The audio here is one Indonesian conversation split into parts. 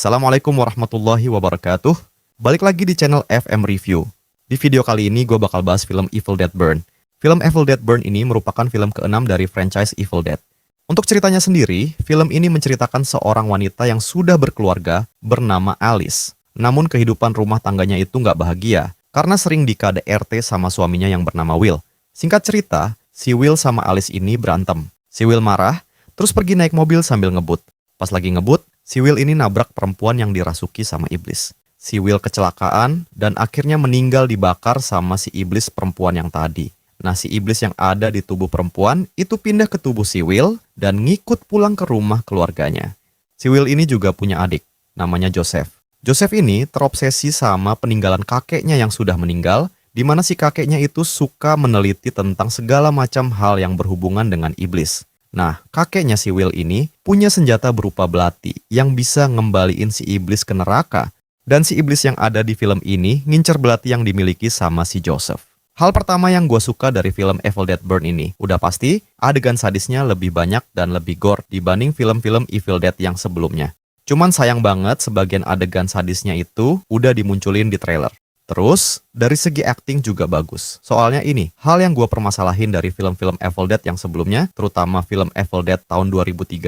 Assalamualaikum warahmatullahi wabarakatuh. Balik lagi di channel FM Review. Di video kali ini gue bakal bahas film Evil Dead Burn. Film Evil Dead Burn ini merupakan film ke-6 dari franchise Evil Dead. Untuk ceritanya sendiri, film ini menceritakan seorang wanita yang sudah berkeluarga bernama Alice. Namun kehidupan rumah tangganya itu nggak bahagia, karena sering di-KDRT sama suaminya yang bernama Will. Singkat cerita, si Will sama Alice ini berantem. Si Will marah, terus pergi naik mobil sambil ngebut. Pas lagi ngebut, si Will ini nabrak perempuan yang dirasuki sama iblis. Si Will kecelakaan dan akhirnya meninggal dibakar sama si iblis perempuan yang tadi. Nah, si iblis yang ada di tubuh perempuan itu pindah ke tubuh si Will dan ngikut pulang ke rumah keluarganya. Si Will ini juga punya adik, namanya Joseph. Joseph ini terobsesi sama peninggalan kakeknya yang sudah meninggal, di mana si kakeknya itu suka meneliti tentang segala macam hal yang berhubungan dengan iblis. Nah, kakeknya si Will ini punya senjata berupa belati yang bisa ngembaliin si iblis ke neraka. Dan si iblis yang ada di film ini ngincer belati yang dimiliki sama si Joseph. Hal pertama yang gue suka dari film Evil Dead Burn ini, udah pasti adegan sadisnya lebih banyak dan lebih gore dibanding film-film Evil Dead yang sebelumnya. Cuman sayang banget sebagian adegan sadisnya itu udah dimunculin di trailer. Terus, dari segi acting juga bagus. Soalnya ini, hal yang gue permasalahin dari film-film Evil Dead yang sebelumnya, terutama film Evil Dead tahun 2013,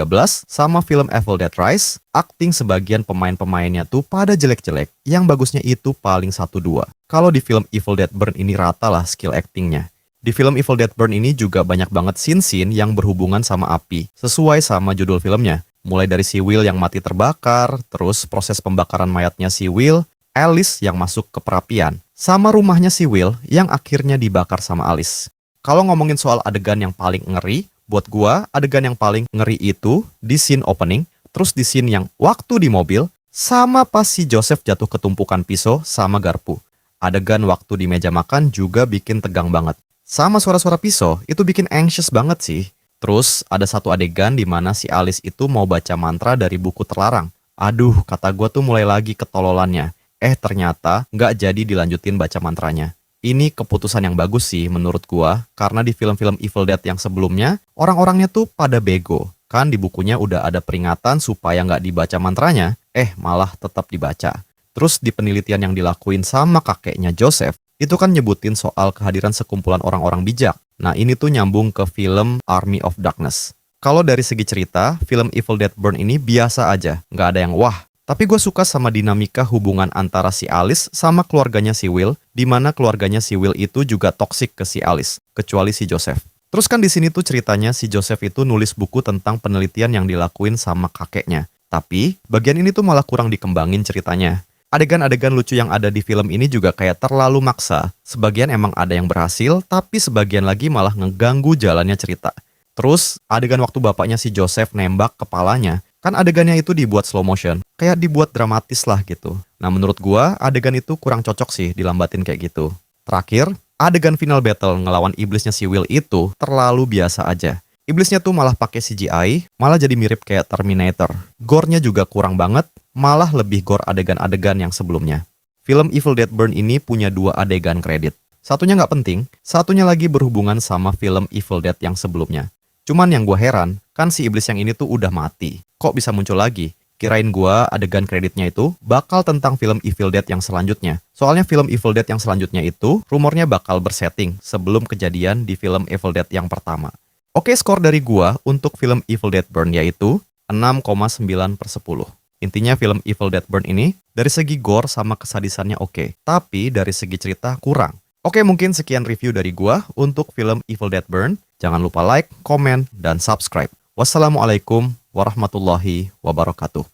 sama film Evil Dead Rise, acting sebagian pemain-pemainnya tuh pada jelek-jelek, yang bagusnya itu paling 1-2. Kalau di film Evil Dead Burn ini rata lah skill actingnya. Di film Evil Dead Burn ini juga banyak banget scene-scene yang berhubungan sama api, sesuai sama judul filmnya. Mulai dari si Will yang mati terbakar, terus proses pembakaran mayatnya si Will, Alice yang masuk ke perapian, sama rumahnya si Will yang akhirnya dibakar sama Alice. Kalau ngomongin soal adegan yang paling ngeri, buat gua adegan yang paling ngeri itu di scene opening, terus di scene yang waktu di mobil, sama pas si Joseph jatuh ke tumpukan pisau sama garpu. Adegan waktu di meja makan juga bikin tegang banget. Sama suara-suara pisau, itu bikin anxious banget sih. Terus ada satu adegan di mana si Alice itu mau baca mantra dari buku terlarang. Aduh, kata gua tuh mulai lagi ketololannya. Ternyata nggak jadi dilanjutin baca mantranya. Ini keputusan yang bagus sih menurut gua, karena di film-film Evil Dead yang sebelumnya, orang-orangnya tuh pada bego. Kan di bukunya udah ada peringatan supaya nggak dibaca mantranya, malah tetap dibaca. Terus di penelitian yang dilakuin sama kakeknya Joseph, itu kan nyebutin soal kehadiran sekumpulan orang-orang bijak. Nah ini tuh nyambung ke film Army of Darkness. Kalau dari segi cerita, film Evil Dead Burn ini biasa aja, nggak ada yang wah. Tapi gue suka sama dinamika hubungan antara si Alice sama keluarganya si Will, di mana keluarganya si Will itu juga toksik ke si Alice, kecuali si Joseph. Terus kan di sini tuh ceritanya si Joseph itu nulis buku tentang penelitian yang dilakuin sama kakeknya. Tapi bagian ini tuh malah kurang dikembangin ceritanya. Adegan-adegan lucu yang ada di film ini juga kayak terlalu maksa. Sebagian emang ada yang berhasil, tapi sebagian lagi malah ngeganggu jalannya cerita. Terus adegan waktu bapaknya si Joseph nembak kepalanya, kan adegannya itu dibuat slow motion, kayak dibuat dramatis lah gitu. Nah menurut gua, adegan itu kurang cocok sih dilambatin kayak gitu. Terakhir, adegan final battle ngelawan iblisnya si Will itu terlalu biasa aja. Iblisnya tuh malah pakai CGI, malah jadi mirip kayak Terminator. Gore-nya juga kurang banget, malah lebih gore adegan-adegan yang sebelumnya. Film Evil Dead Burn ini punya 2 adegan kredit. Satunya nggak penting, satunya lagi berhubungan sama film Evil Dead yang sebelumnya. Cuman yang gua heran, kan si iblis yang ini tuh udah mati. Kok bisa muncul lagi? Kirain gua adegan kreditnya itu bakal tentang film Evil Dead yang selanjutnya. Soalnya film Evil Dead yang selanjutnya itu rumornya bakal bersetting sebelum kejadian di film Evil Dead yang pertama. Oke, skor dari gua untuk film Evil Dead Burn yaitu 6,9/10. Intinya film Evil Dead Burn ini dari segi gore sama kesadisannya oke, tapi dari segi cerita kurang. Oke, mungkin sekian review dari gua untuk film Evil Dead Burn. Jangan lupa like, komen, dan subscribe. Wassalamualaikum warahmatullahi wabarakatuh.